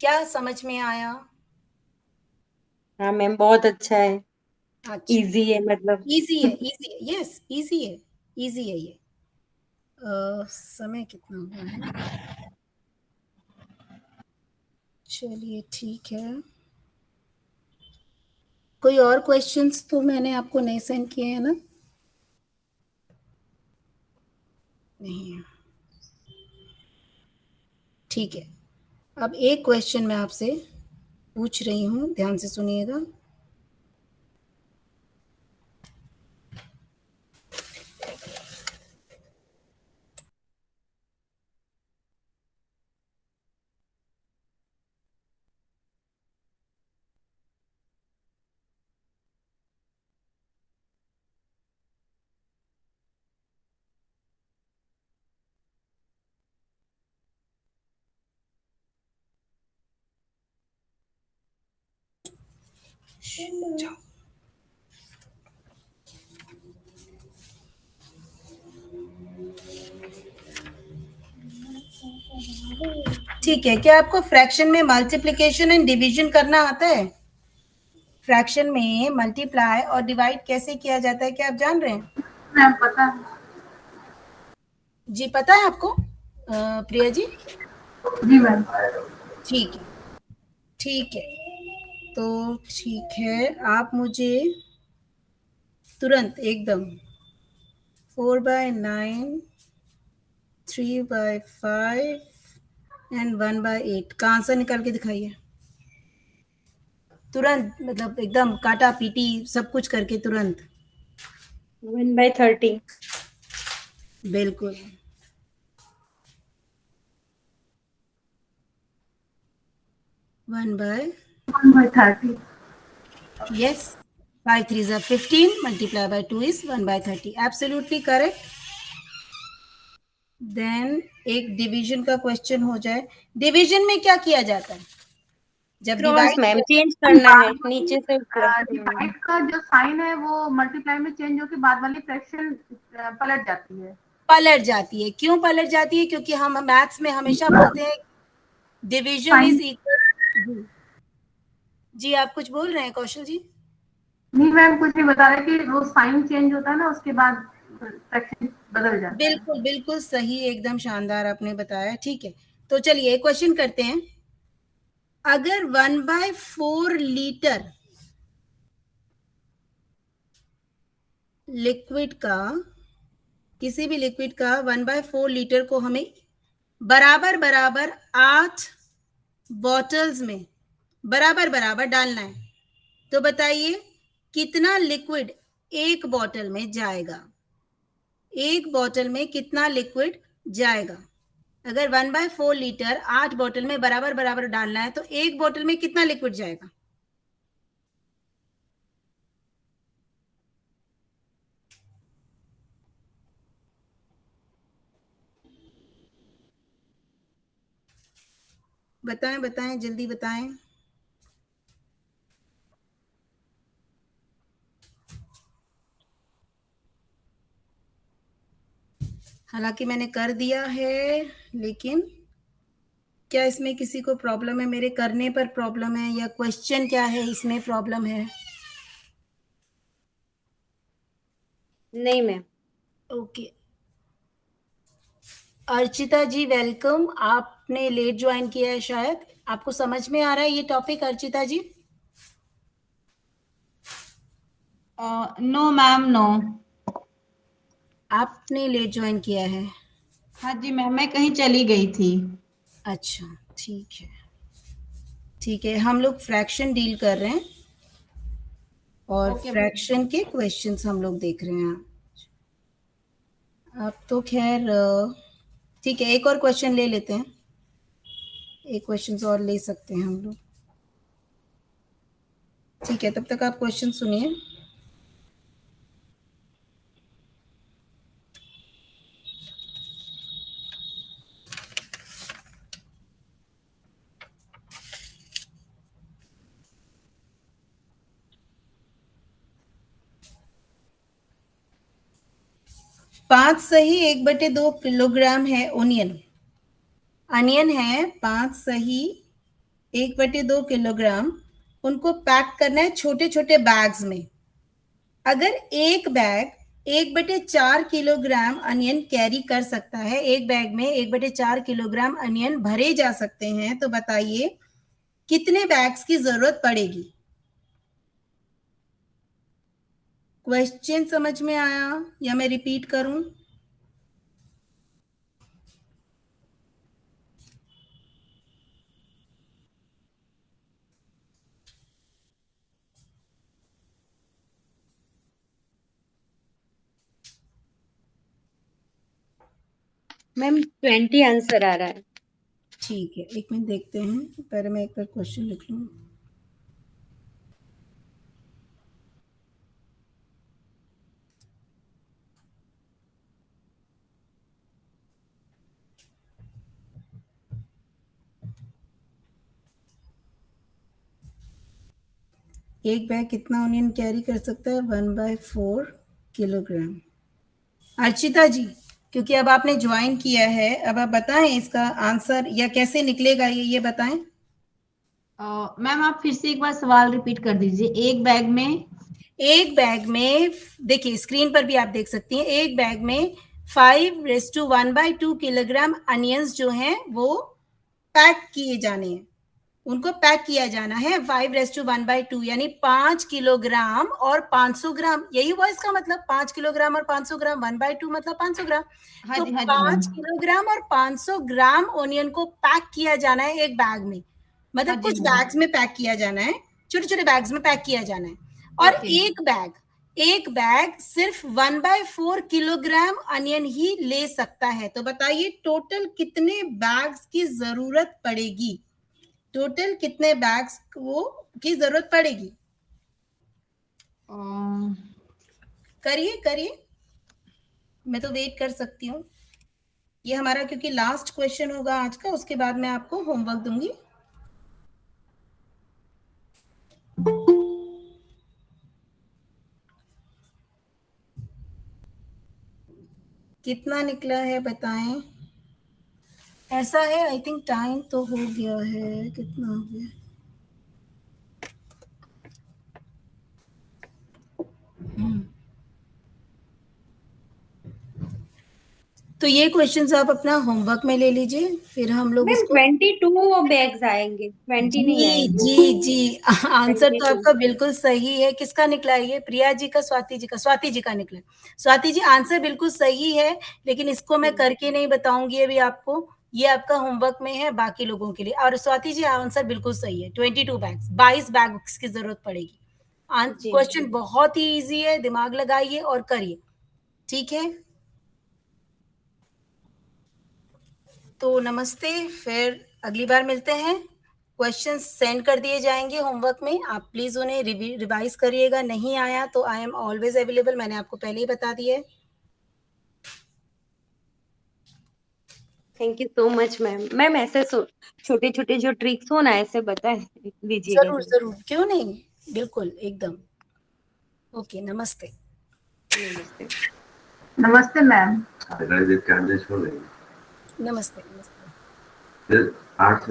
क्या समझ में आया? हाँ मैम, बहुत अच्छा है, अच्छा, इजी है मतलब। इजी है, इजी है, यस इजी है, इजी है ये। समय कितना हुआ है? चलिए ठीक है, कोई और क्वेश्चंस तो मैंने आपको नहीं सेंड किए हैं ना? नहीं है, ठीक है। अब एक क्वेश्चन मैं आपसे पूछ रही हूँ, ध्यान से सुनिएगा। जाओ। ठीक है, क्या आपको फ्रैक्शन में मल्टीप्लिकेशन एंड डिवीजन करना आता है? फ्रैक्शन में मल्टीप्लाई और डिवाइड कैसे किया जाता है, क्या आप जान रहे हैं? मैम पता है। जी पता है आपको, प्रिया जी? जी मैम। ठीक है, ठीक है, तो ठीक है, आप मुझे तुरंत एकदम 4/9, 3/5 एंड 1/8 का आंसर निकाल के दिखाइए तुरंत, मतलब एकदम काटा पीटी सब कुछ करके तुरंत। 1/30। बिल्कुल, 1/30। yes, 5 3s are 15, multiply by 2 is 1/30, absolutely correct। Then एक डिवीजन का क्वेश्चन हो जाए, डिवीजन में क्या किया जाता है जब क्रॉस डिवाइड? मैम, चेंज करना है नीचे से ऊपर। डिवाइड का जो साइन है वो मल्टीप्लाई में चेंज होकर बाद वाली फ्रैक्शन पलट जाती है। पलट जाती है, क्यों पलट जाती है? क्योंकि हम मैथ्स में हमेशा बोलते हैं डिवीजन साइन इज इक्वल। जी आप कुछ बोल रहे हैं कौशल जी? नहीं मैम, कुछ नहीं बता रहे कि वो साइन चेंज होता है ना, उसके बाद फ्रैक्शन बदल जाता है। बिल्कुल बिल्कुल सही, एकदम शानदार आपने बताया। ठीक है, तो चलिए एक क्वेश्चन करते हैं। अगर 1/4 लीटर लिक्विड का, किसी भी लिक्विड का 1/4 लीटर को हमें बराबर बराबर 8 बॉटल्स में बराबर बराबर डालना है, तो बताइए कितना लिक्विड एक बॉटल में जाएगा? एक बॉटल में कितना लिक्विड जाएगा? अगर 1/4 लीटर 8 बॉटल में बराबर बराबर डालना है तो एक बॉटल में कितना लिक्विड जाएगा? बताएं बताएं, जल्दी बताएं। हालांकि मैंने कर दिया है, लेकिन क्या इसमें किसी को प्रॉब्लम है? मेरे करने पर प्रॉब्लम है या क्वेश्चन क्या है इसमें प्रॉब्लम है? नहीं मैम। ओके, अर्चिता जी वेलकम। आपने लेट ज्वाइन किया है शायद, आपको समझ में आ रहा है ये topic Archita ji? No ma'am, no. आपने लेट ज्वाइन किया है? हाँ जी मैम, मैं कहीं चली गई थी। अच्छा, ठीक है ठीक है। हम लोग फ्रैक्शन डील कर रहे हैं और ओके। फ्रैक्शन के क्वेश्चंस हम लोग देख रहे हैं। अब तो खैर ठीक है, एक और क्वेश्चन ले लेते हैं, एक क्वेश्चन और ले सकते हैं हम लोग। ठीक है, तब तक आप क्वेश्चन सुनिए। पांच सही 1/2 किलोग्राम है ओनियन। अनियन है 5 सही 1/2 किलोग्राम। उनको पैक करना है छोटे छोटे बैग्स में। अगर एक बैग 1/4 किलोग्राम अनियन कैरी कर सकता है, एक बैग में 1/4 किलोग्राम अनियन भरे जा सकते हैं, तो बताइए कितने बैग्स की जरूरत पड़ेगी? क्वेश्चन समझ में आया या मैं रिपीट करूं? मैम 20 आंसर आ रहा है। ठीक है, एक मिनट देखते हैं, पहले मैं एक बार क्वेश्चन लिख लूं। एक बैग कितना ऑनियन कैरी कर सकता है? 1/4 किलोग्राम। अर्चिता जी, क्योंकि अब आपने ज्वाइन किया है, अब आप बताएं इसका आंसर या कैसे निकलेगा ये बताएं। मैम आप फिर से एक बार सवाल रिपीट कर दीजिए। एक बैग में, देखिए स्क्रीन पर भी आप देख सकती हैं, एक बैग में 5:1/2 किलोग्राम अनियंस जो हैं वो पैक किए जाने हैं, उनको पैक किया जाना है 5:1/2, यानी 5 किलोग्राम और 500 ग्राम। यही हुआ इसका मतलब, 5 किलोग्राम और 500 ग्राम, 1/2 मतलब 500 ग्राम। हाँ तो जी, हाँ जी 5 मैम। किलोग्राम और 500 ग्राम ओनियन को पैक किया जाना है एक बैग में, हाँ मतलब जी कुछ मैम। बैग्स में पैक किया जाना है, छोटे छोटे बैग्स में पैक किया जाना है। और ओके। एक बैग सिर्फ 1/4 किलोग्राम अनियन ही ले सकता है, तो बताइए टोटल कितने बैग्स की जरूरत पड़ेगी? टोटल कितने बैग्स को की जरूरत पड़ेगी? करिए करिए, मैं तो वेट कर सकती हूँ। ये हमारा क्योंकि लास्ट क्वेश्चन होगा आज का, उसके बाद मैं आपको होमवर्क दूंगी। कितना निकला है बताएं। ऐसा है, आई थिंक टाइम तो हो गया है, कितना हो गया? तो ये क्वेश्चंस आप अपना होमवर्क में ले लीजिए, फिर हम लोग मैम इसको 22 बैग्स आएंगे, 20 नहीं जी आएंगे। जी आंसर तो 22 आपका बिल्कुल सही है। किसका निकला है ये? प्रिया जी का, स्वाति जी का? स्वाति जी का निकला। स्वाति जी आंसर बिल्कुल सही है, लेकिन इसको मैं करके नहीं बताऊंगी अभी आपको, ये आपका होमवर्क में है बाकी लोगों के लिए। और स्वाति जी आंसर बिल्कुल सही है, 22 बैग्स, 22 बैग्स की जरूरत पड़ेगी। जी क्वेश्चन बहुत ही इजी है, दिमाग लगाइए और करिए, ठीक है? तो नमस्ते, फिर अगली बार मिलते हैं। क्वेश्चंस सेंड कर दिए जाएंगे होमवर्क में, आप प्लीज उन्हें रिवाइज करिएगा। नहीं आया तो आई एम ऑलवेज अवेलेबल, मैंने आपको पहले ही बता दिया है। Thank you so much ma'am. Ma'am ऐसे छोटे छोटे जो ट्रिक्स हो ना, ऐसे बता दीजिएगा जरूर जरूर। जरूर, क्यों नहीं, बिल्कुल एकदम। ओके, नमस्ते। नमस्ते। नमस्ते मैम। नमस्ते नमस्ते। फिर 8